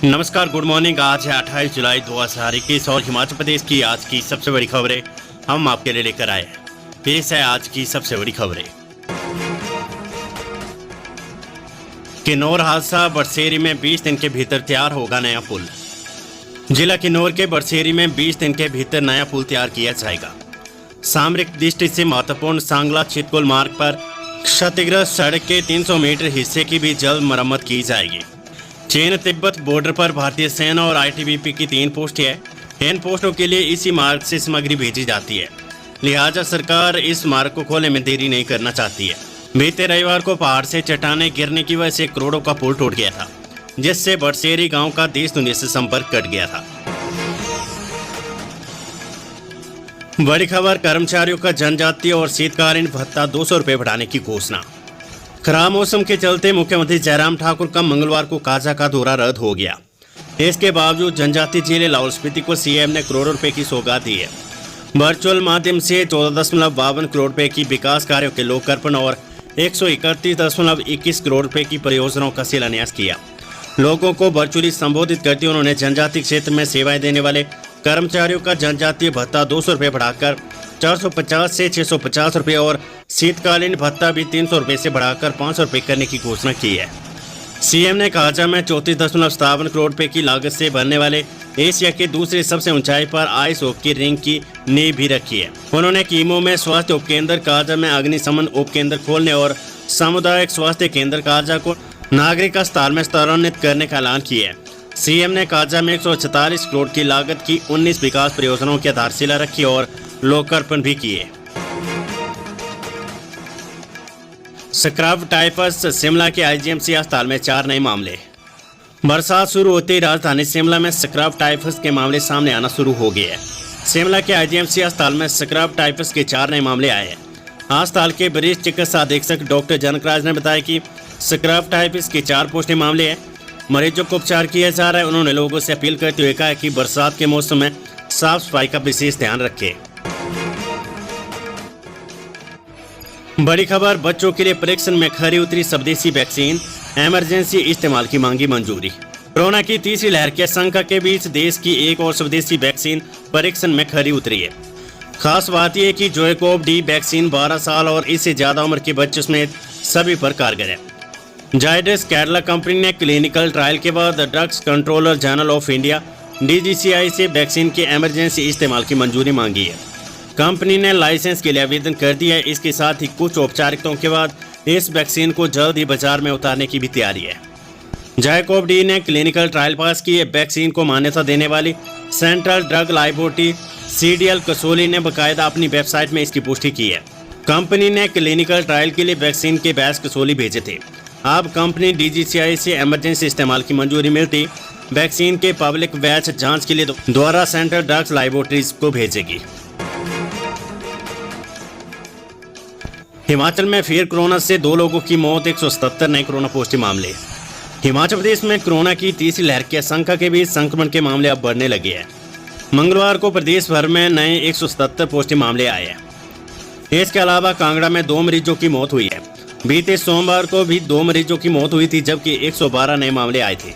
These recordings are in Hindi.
नमस्कार, गुड मॉर्निंग। आज है 28 जुलाई 2021 और हिमाचल प्रदेश की आज की सबसे बड़ी खबरें हम आपके लिए लेकर आए हैं। पेश है आज की सबसे बड़ी खबरें। किन्नौर हादसा, बरसेरी में 20 दिन के भीतर तैयार होगा नया पुल। जिला किन्नौर के बरसेरी में 20 दिन के भीतर नया पुल तैयार किया जाएगा। सामरिक दृष्टि से महत्वपूर्ण सांगला चितकुल मार्ग पर क्षतिग्रस्त सड़क के 300 मीटर हिस्से की भी जल्द मरम्मत की जाएगी। चीन तिब्बत बॉर्डर पर भारतीय सेना और आईटीबीपी की 3 पोस्ट है। इन पोस्टों के लिए इसी मार्ग से सामग्री भेजी जाती है, लिहाजा सरकार इस मार्ग को खोलने में देरी नहीं करना चाहती है। बीते रविवार को पहाड़ से चट्टानें गिरने की वजह से करोड़ों का पुल टूट गया था, जिससे बरसेरी गांव का देश दुनिया से संपर्क कट गया था। बड़ी खबर, कर्मचारियों का जनजातीय और शीतकालीन भत्ता 200 रुपये बढ़ाने की घोषणा। खराब मौसम के चलते मुख्यमंत्री जयराम ठाकुर का मंगलवार को काजा का दौरा रद्द हो गया। इसके बावजूद जनजातीय जिले लाहौल स्पीति को सीएम ने करोड़ों रुपए की सौगात दी है। वर्चुअल माध्यम से 14.52 करोड़ रुपए की विकास कार्यों के लोकार्पण और 131.21 करोड़ रुपए की परियोजनाओं का शिलान्यास किया। लोगों को वर्चुअली संबोधित करते हुए उन्होंने जनजातीय क्षेत्र में सेवाएं देने वाले कर्मचारियों का जनजातीय भत्ता 200 रुपये बढ़ाकर 450 से 650 रुपये और शीतकालीन भत्ता भी 300 रुपये से बढ़ाकर 500 रुपये करने की घोषणा की है। सीएम ने काजा में 34.57 करोड़ रुपये की लागत से बनने वाले एशिया के दूसरे सबसे ऊंचाई पर आइस हॉकी रिंग की नींव भी रखी है। उन्होंने कीमो में स्वास्थ्य उपकेंद्र, काजा में अग्निशमन उपकेंद्र खोलने और सामुदायिक स्वास्थ्य केंद्र काजा को नागरिक अस्पताल में स्तरोन्नत करने का ऐलान किया है। सीएम ने काजा में 144 करोड़ की लागत की 19 विकास परियोजनाओं की आधारशिला रखी और लोकार्पण भी किए। स्क्रब टाइफस, शिमला के आईजीएमसी अस्पताल में 4 नए मामले। बरसात शुरू होते ही राजधानी शिमला में स्क्रब टाइफस के मामले सामने आना शुरू हो गए हैं। शिमला के आईजीएमसी अस्पताल में स्क्रब टाइफस के 4 नए मामले आए हैं। अस्पताल के वरिष्ठ चिकित्सा अधीक्षक डॉक्टर जनकराज ने बताया कि स्क्रब टाइफस के 4 पॉजिटिव मामले हैं। मरीजों को उपचार किया जा रहा है। उन्होंने लोगों से अपील करते हुए कहा कि बरसात के मौसम में साफ सफाई का विशेष ध्यान रखें। बड़ी खबर, बच्चों के लिए परीक्षण में खरी उतरी स्वदेशी वैक्सीन, इमरजेंसी इस्तेमाल की मांगी मंजूरी। कोरोना की तीसरी लहर की आशंका के बीच देश की एक और स्वदेशी वैक्सीन परीक्षण में खरी उतरी है। खास बात यह है कि जोकोव डी वैक्सीन 12 साल और इससे ज्यादा उम्र के बच्चों समेत सभी पर कारगर है। जायडस कैडिला कंपनी ने क्लिनिकल ट्रायल के बाद drugs controller general of India DGCI से वैक्सीन के इमरजेंसी इस्तेमाल की मंजूरी मांगी है। कंपनी ने लाइसेंस के लिए आवेदन कर दिया है। इसके साथ ही कुछ औपचारिकताओं के बाद इस वैक्सीन को जल्द ही बाजार में उतारने की भी तैयारी है। जोकोव डी ने क्लिनिकल ट्रायल पास की है। वैक्सीन को मान्यता देने वाली सेंट्रल ड्रग लाइबोरेटरी CDL कसौली ने बाकायदा अपनी वेबसाइट में इसकी पुष्टि की है। कंपनी ने क्लिनिकल ट्रायल के लिए वैक्सीन के बैच कसौली भेजे थे। अब कंपनी DGCI से इमरजेंसी इस्तेमाल की मंजूरी मिलती वैक्सीन के पब्लिक बैच जांच के लिए दोबारा सेंट्रल ड्रग्स लाइबोरेटरीज को भेजेगी। हिमाचल में फिर कोरोना से 2 लोगों की मौत, 177 नए कोरोना पॉजिटिव मामले। हिमाचल प्रदेश में कोरोना की तीसरी लहर की आशंका के बीच संक्रमण के मामले अब बढ़ने लगे हैं। मंगलवार को प्रदेश भर में नए 177 पॉजिटिव मामले आए हैं। इसके अलावा कांगड़ा में 2 मरीजों की मौत हुई है। बीते सोमवार को भी 2 मरीजों की मौत हुई थी, जबकि 112 नए मामले आए थे।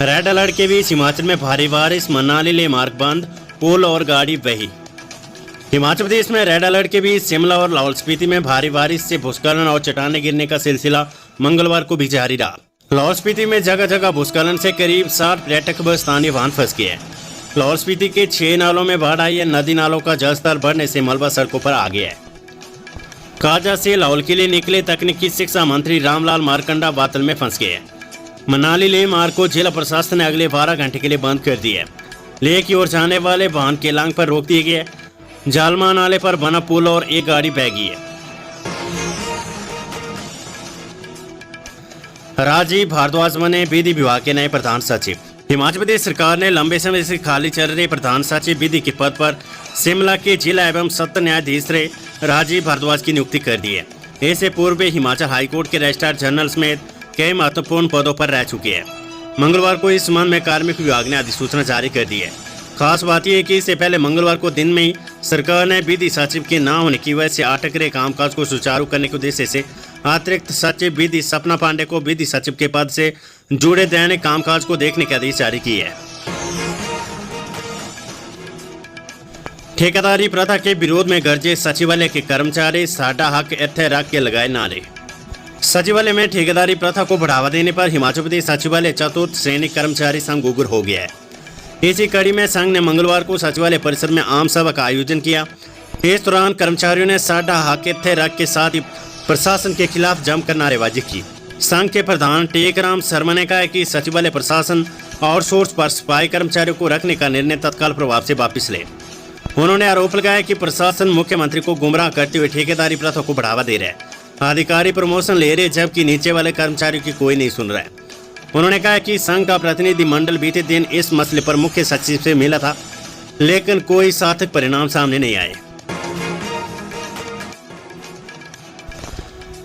रेड अलर्ट के बीच हिमाचल में भारी बारिश, मनाली ले मार्ग बंद, पुल और गाड़ी बही। हिमाचल प्रदेश में रेड अलर्ट के बीच शिमला और लाहौल स्पीति में भारी बारिश से भूस्खलन और चट्टानें गिरने का सिलसिला मंगलवार को भी जारी रहा। लाहौल स्पीति में जगह जगह भूस्खलन से करीब 60 पर्यटक व स्थानीय वाहन फंस गए हैं। लाहौल स्पीति के 6 नालों में बाढ़ आई है। नदी नालों का जलस्तर बढ़ने से मलबा सड़कों पर आ गया है। काजा से लाहौल के लिए निकले तकनीकी शिक्षा मंत्री रामलाल मारकंडा बादल में फंस गए हैं। मनाली लेह मार्ग को जिला प्रशासन ने अगले 12 घंटे के लिए बंद कर दिया है। लेह की ओर जाने वाले वाहन केलांग पर रोक दिए गए। जालमा नाले पर बना पुल और एक गाड़ी बह गई है। राजीव भारद्वाज बने विधि विभाग के नए प्रधान सचिव। हिमाचल प्रदेश सरकार ने लंबे समय से खाली चल रहे प्रधान सचिव विधि के पद पर शिमला के जिला एवं सत्र न्यायाधीश राजीव भारद्वाज की नियुक्ति कर दी है। इससे पूर्व हिमाचल हाईकोर्ट के रजिस्ट्रार जनरल समेत कई महत्वपूर्ण पदों पर रह चुके हैं। मंगलवार को इस संबंध में कार्मिक विभाग ने अधिसूचना जारी कर दी है। खास बात यह है कि इससे पहले मंगलवार को दिन में ही सरकार ने विधि सचिव के न होने की वजह से अटक रहे कामकाज को सुचारू करने के उद्देश्य से अतिरिक्त सचिव विधि सपना पांडे को विधि सचिव के पद से जुड़े दैनिक कामकाज को देखने के आदेश जारी किए हैं। ठेकेदारी प्रथा के विरोध में गरजे सचिवालय के कर्मचारी, साडा हक इत्थे रख के लगाए नारे। सचिवालय में ठेकेदारी प्रथा को बढ़ावा देने पर हिमाचल प्रदेश सचिवालय चतुर्थ श्रेणी कर्मचारी संघ उग्र हो गया है। इसी कड़ी में संघ ने मंगलवार को सचिवालय परिसर में आम सभा का आयोजन किया। इस दौरान कर्मचारियों ने साडा हक इत्थे रख के साथ ही प्रशासन के खिलाफ जमकर नारेबाजी की। संघ के प्रधान टेकराम शर्मा ने कहा कि सचिवालय प्रशासन आउटसोर्स पर सफाई कर्मचारियों को रखने का निर्णय तत्काल प्रभाव से वापस ले। उन्होंने आरोप लगाया कि प्रशासन मुख्यमंत्री को गुमराह करते हुए ठेकेदारी प्रथा को बढ़ावा दे रहा है। अधिकारी प्रमोशन ले रहे जबकि नीचे वाले कर्मचारियों की कोई नहीं सुन रहा है। उन्होंने कहा कि संघ का प्रतिनिधि मंडल बीते दिन इस मसले पर मुख्य सचिव से मिला था, लेकिन कोई सार्थक परिणाम सामने नहीं आए।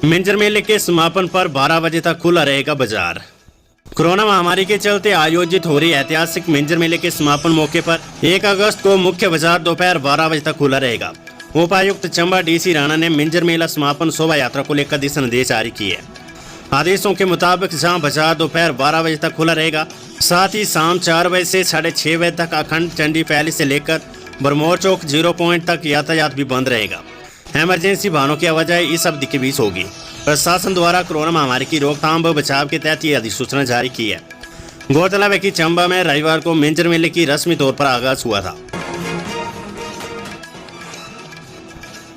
मिंजर मेले के समापन पर 12 बजे तक खुला रहेगा बाजार। कोरोना महामारी के चलते आयोजित हो रही ऐतिहासिक मिंजर मेले के समापन मौके पर 1 अगस्त को मुख्य बाजार दोपहर 12 बजे तक खुला रहेगा। उपायुक्त चंबा डीसी राणा ने मिंजर मेला समापन शोभा यात्रा को लेकर दिशा निर्देश जारी किए। आदेशों के मुताबिक जहां बाजार दोपहर 12 बजे तक खुला रहेगा, साथ ही शाम 4 बजे से 6:30 बजे तक अखंड चंडी पैलेस से लेकर बरमोर चौक 0 पॉइंट तक यातायात भी बंद रहेगा। इमरजेंसी वाहनों की आवाजाही इस अवधि के बीच होगी। प्रशासन द्वारा कोरोना महामारी की रोकथाम व बचाव के तहत ये अधिसूचना जारी की है। गौरतलब है कि चंबा में रविवार को मिंजर मेले की रस्मी तौर पर आगाज हुआ था।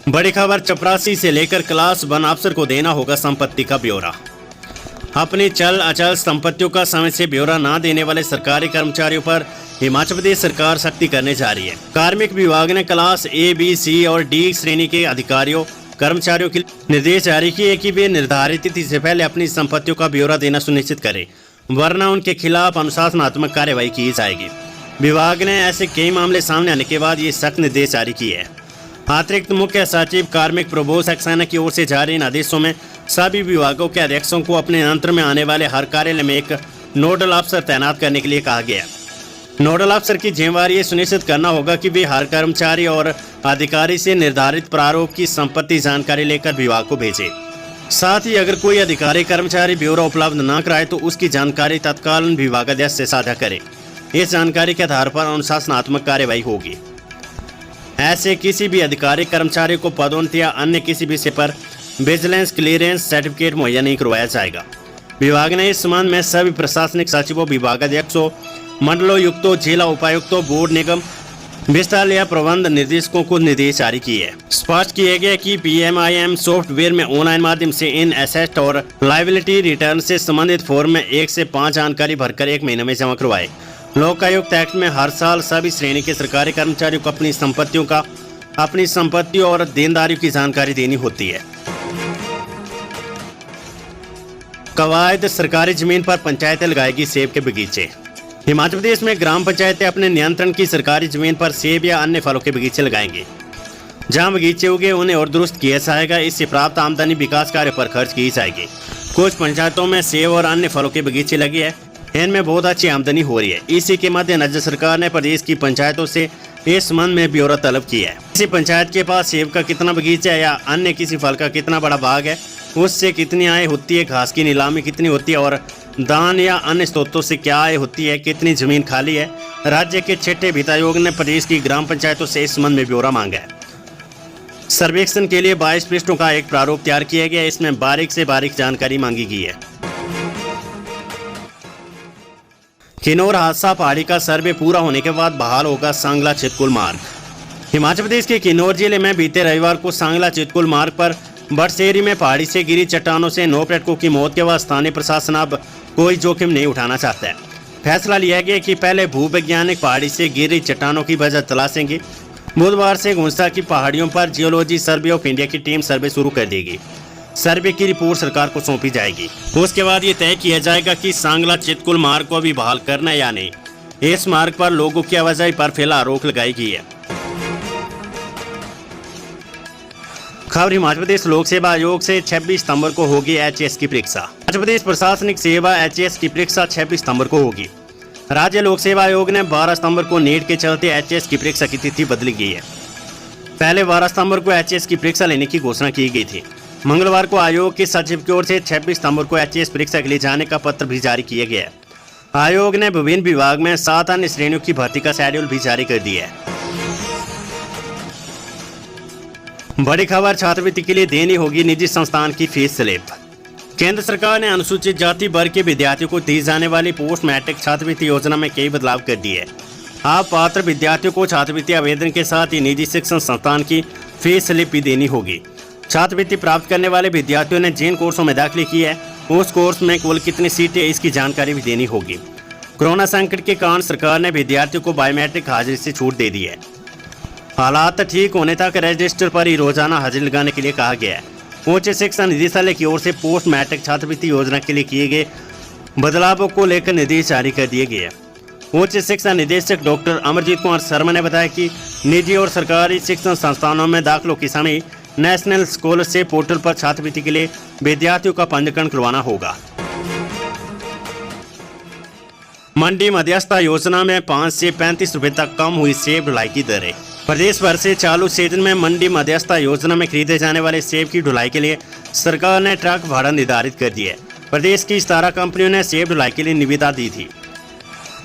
बड़ी खबर, चपरासी से लेकर क्लास 1 अफसर को देना होगा संपत्ति का ब्यौरा। अपनी चल अचल संपत्तियों का समय से ब्यौरा न देने वाले सरकारी कर्मचारियों पर हिमाचल प्रदेश सरकार सख्ती करने जा रही है। कार्मिक विभाग ने क्लास A, B, C और D श्रेणी के अधिकारियों कर्मचारियों के निर्देश जारी किए कि वे निर्धारित तिथि से पहले अपनी संपत्तियों का ब्यौरा देना सुनिश्चित करें, वरना उनके खिलाफ अनुशासनात्मक कार्रवाई की जाएगी। विभाग ने ऐसे कई मामले सामने आने के बाद ये सख्त निर्देश जारी किए हैं। अतिरिक्त मुख्य सचिव कार्मिक प्रबोध सक्सेना की ओर से जारी इन आदेशों में सभी विभागों के अध्यक्षों को अपने नियंत्रण में आने वाले हर कार्यालय में एक नोडल अफसर तैनात करने के लिए कहा गया है। नोडल अफसर की जिम्मेवारी ये सुनिश्चित करना होगा कि वे हर कर्मचारी और अधिकारी से निर्धारित प्रारूप की संपत्ति जानकारी लेकर विभाग को भेजे। साथ ही अगर कोई अधिकारी कर्मचारी ब्यौरा उपलब्ध न कराए तो उसकी जानकारी तत्काल विभागाध्यक्ष से साझा करे। इस जानकारी के आधार पर अनुशासनात्मक कार्रवाई होगी। ऐसे किसी भी अधिकारी कर्मचारी को पदोन्नति या अन्य किसी विषय पर विजिलेंस क्लियरेंस सर्टिफिकेट मुहैया नहीं करवाया जाएगा। विभाग ने इस संबंध में सभी प्रशासनिक सचिवों, विभागाध्यक्षों, मंडलोयुक्तों, जिला उपायुक्तों, बोर्ड निगम विस्तार या प्रबंध निर्देशकों को निर्देश जारी किए। स्पष्ट किया गया कि PMIM सॉफ्टवेयर में ऑनलाइन माध्यम से इन एसेट और लायबिलिटी रिटर्न से संबंधित फॉर्म में 1 से 5 जानकारी भरकर 1 महीने में जमा करवाए। लोकायुक्त एक्ट में हर साल सभी श्रेणी के सरकारी कर्मचारियों को अपनी संपत्तियों और देनदारियों की जानकारी देनी होती है। कवायद, सरकारी जमीन पर पंचायतें लगाएगी सेब के बगीचे। हिमाचल प्रदेश में ग्राम पंचायतें अपने नियंत्रण की सरकारी जमीन पर सेब या अन्य फलों के बगीचे लगाएंगे। जहां बगीचे उगे उन्हें और दुरुस्त किया जाएगा। इससे प्राप्त आमदनी विकास कार्य पर खर्च की जाएगी। कुछ पंचायतों में सेब और अन्य फलों के बगीचे लगे हैं, इनमें बहुत अच्छी आमदनी हो रही है। इसी के मद्देनजर सरकार ने प्रदेश की पंचायतों से इस संबंध में ब्यौरा तलब किया है। किसी पंचायत के पास सेब का कितना बगीचा है या अन्य किसी फल का कितना बड़ा बाग है, उससे कितनी आय होती है, घास की नीलामी कितनी होती है और दान या अन्य स्रोतों से क्या आय होती है, कितनी जमीन खाली है। राज्य के 6ठे वित्त आयोग ने प्रदेश की ग्राम पंचायतों से इस संबंध में ब्यौरा मांगा है। सर्वेक्षण के लिए 22 पृष्ठों का एक प्रारूप तैयार किया गया। इसमें बारीक से बारीक जानकारी मांगी गई है। किन्नौर हादसा पहाड़ी का सर्वे पूरा होने के बाद बहाल होगा सांगला चितकुल मार्ग। हिमाचल प्रदेश के किन्नौर जिले में बीते रविवार को सांगला चितकुल मार्ग पर बटसेरी में पहाड़ी से गिरी चट्टानों से 9 पर्यटकों की मौत के बाद स्थानीय प्रशासन अब कोई जोखिम नहीं उठाना चाहता है। फैसला लिया गया कि पहले भूवैज्ञानिक पहाड़ी से गिरी चट्टानों की वजह तलाशेंगे। बुधवार से गुंसा की पहाड़ियों पर जियोलॉजी सर्वे ऑफ इंडिया की टीम सर्वे शुरू कर देगी। सर्वे की रिपोर्ट सरकार को सौंपी जाएगी। उसके बाद ये तय किया जाएगा कि सांगला चितकुल मार्ग को भी बहाल करना है या नहीं। इस मार्ग पर लोगों की आवाजाही पर फिलहाल रोक लगाई गई है। खबर, हिमाचल प्रदेश लोक सेवा आयोग से 26 सितंबर को होगी HAS की परीक्षा। हिमाचल प्रदेश प्रशासनिक सेवा HAS की परीक्षा 26 सितंबर को होगी। राज्य लोक सेवा आयोग ने 12 सितंबर को नीट के चलते HAS की परीक्षा की तिथि बदली गई है। पहले 12 सितंबर को HAS की परीक्षा लेने की घोषणा की गई थी। मंगलवार को आयोग के सचिव की ओर से 26 सितंबर को एचएएस परीक्षा के लिए जाने का पत्र भी जारी किया गया। आयोग ने विभिन्न विभाग में 7 अन्य श्रेणियों की भर्ती का शेड्यूल भी जारी कर दिया है। बड़ी खबर, छात्रवृत्ति के लिए देनी होगी निजी संस्थान की फीस स्लिप। केंद्र सरकार ने अनुसूचित जाति वर्ग के विद्यार्थियों को दी जाने वाली पोस्ट मैट्रिक छात्रवृत्ति योजना में कई बदलाव कर दिए हैं। अब पात्र विद्यार्थियों को छात्रवृत्ति आवेदन के साथ ही निजी शिक्षण संस्थान की फीस स्लिप भी देनी होगी। छात्रवृत्ति प्राप्त करने वाले विद्यार्थियों ने जिन कोर्सों में दाखिले किए है उस कोर्स में कुल कितनी सीटें, इसकी जानकारी भी देनी होगी। कोरोना संकट के कारण सरकार ने विद्यार्थियों को बायोमेट्रिक हाजिरी से छूट दे दी है। हालात ठीक होने तक रजिस्टर पर ही रोजाना हाजिरी लगाने के लिए कहा गया है। उच्च शिक्षा निदेशालय की ओर से पोस्ट मैट्रिक छात्रवृत्ति योजना के लिए किए गए बदलावों को लेकर निर्देश जारी कर दिए गए। उच्च शिक्षा निदेशक डॉक्टर अमरजीत कुमार शर्मा ने बताया कि निजी और सरकारी शिक्षण संस्थानों में दाखिलों के समय नेशनल स्कॉलरशिप पोर्टल पर छात्रवृत्ति के लिए विद्यार्थियों का पंजीकरण करवाना होगा। मंडी मध्यस्थता योजना में 5 से 35 रुपए तक कम हुई सेब ढुलाई की दरें। प्रदेश भर से चालू सीजन में मंडी मध्यस्थता योजना में खरीदे जाने वाले सेब की ढुलाई के लिए सरकार ने ट्रक भाड़ा निर्धारित कर दिया है। प्रदेश की 17 कंपनियों ने सेब ढुलाई के लिए निविदा दी थी।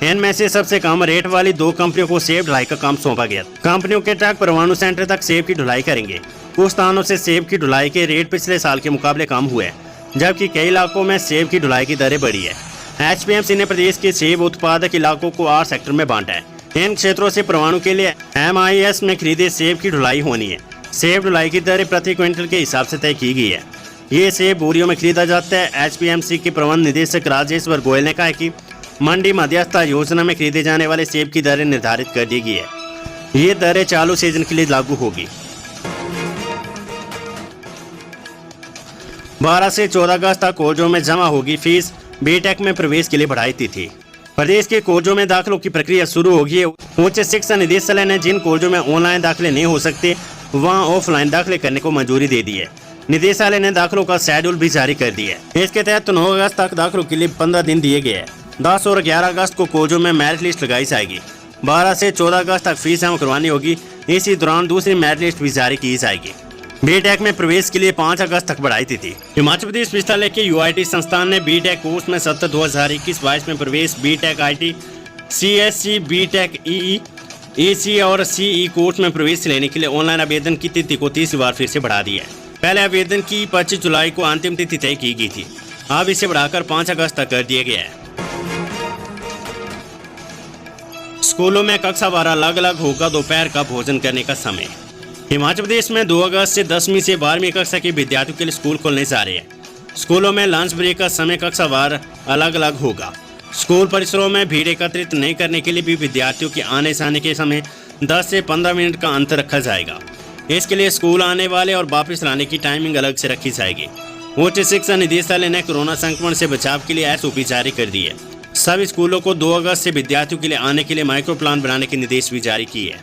इनमें से सबसे कम रेट वाली 2 कंपनियों को सेब ढुलाई का काम सौंपा गया। कंपनियों के ट्रक परवाणु सेंटर तक सेब की ढुलाई करेंगे। कुछ स्थानों से सेब की ढुलाई के रेट पिछले साल के मुकाबले कम हुए हैं, जबकि कई इलाकों में सेब की ढुलाई की दरें बढ़ी है। एचपीएमसी ने प्रदेश के सेब उत्पादक इलाकों को 8 सेक्टर में बांटा है। इन क्षेत्रों से परवाणु के लिए MIS में खरीदे सेब की ढुलाई होनी है। सेब ढुलाई की दरें प्रति क्विंटल के हिसाब से तय की गई है। ये सेब बोरियों में खरीदा जाता है। एचपीएमसी के प्रबंध निदेशक राजेश्वर गोयल ने कहा कि मंडी मध्यस्थता योजना में खरीदे जाने वाले सेब की दरें निर्धारित कर दी गई है। ये दरें चालू सीजन के लिए लागू होगी। 12 से 14 अगस्त तक कॉलेजों में जमा होगी फीस। बीटेक में प्रवेश के लिए बढ़ाई तिथि। प्रदेश के कॉलेजों में दाखिलों की प्रक्रिया शुरू होगी। उच्च शिक्षा निदेशालय ने जिन कॉलेजों में ऑनलाइन दाखिले नहीं हो सकते वहां ऑफलाइन दाखिले करने को मंजूरी दे दी है। निदेशालय ने दाखिलों का शेड्यूल भी जारी कर दिया है। इसके तहत 9 अगस्त तक दाखिलों के लिए 15 दिन दिए गए हैं। 10 और 11 अगस्त को कॉलेजों में मेरिट लिस्ट लगाई जाएगी। 12 से 14 अगस्त तक फीस जमा करवानी होगी। इसी दौरान दूसरी मेरिट लिस्ट भी जारी की जाएगी। बीटेक में प्रवेश के लिए 5 अगस्त तक बढ़ाई थी। हिमाचल प्रदेश विश्वविद्यालय के UIT संस्थान ने बीटेक कोर्स में सत्र 2021-22 में प्रवेश B Tech IT, CSC, B Tech EE, AC और CE कोर्स में प्रवेश लेने के लिए ऑनलाइन आवेदन की तिथि को 30 बार फिर से बढ़ा दिया है। पहले आवेदन की 25 जुलाई को अंतिम तिथि तय की गई थी। अब इसे बढ़ाकर 5 अगस्त तक कर दिया गया है। स्कूलों में कक्षा वार अलग अलग होगा दोपहर का भोजन करने का समय। हिमाचल प्रदेश में 2 अगस्त से 10वीं से 12वीं कक्षा के विद्यार्थियों के लिए स्कूल खोलने जा रहे हैं। स्कूलों में लंच ब्रेक का समय कक्षा वार अलग अलग होगा। स्कूल परिसरों में भीड़ एकत्रित नहीं करने के लिए भी विद्यार्थियों के आने जाने के समय 10 से 15 मिनट का अंतर रखा जाएगा। इसके लिए स्कूल आने वाले और वापस लाने की टाइमिंग अलग से रखी जाएगी। उच्च शिक्षा निदेशालय ने कोरोना संक्रमण से बचाव के लिए SOP जारी कर दी है। सभी स्कूलों को 2 अगस्त से विद्यार्थियों के लिए आने के लिए माइक्रो प्लान बनाने के निर्देश भी जारी किए हैं।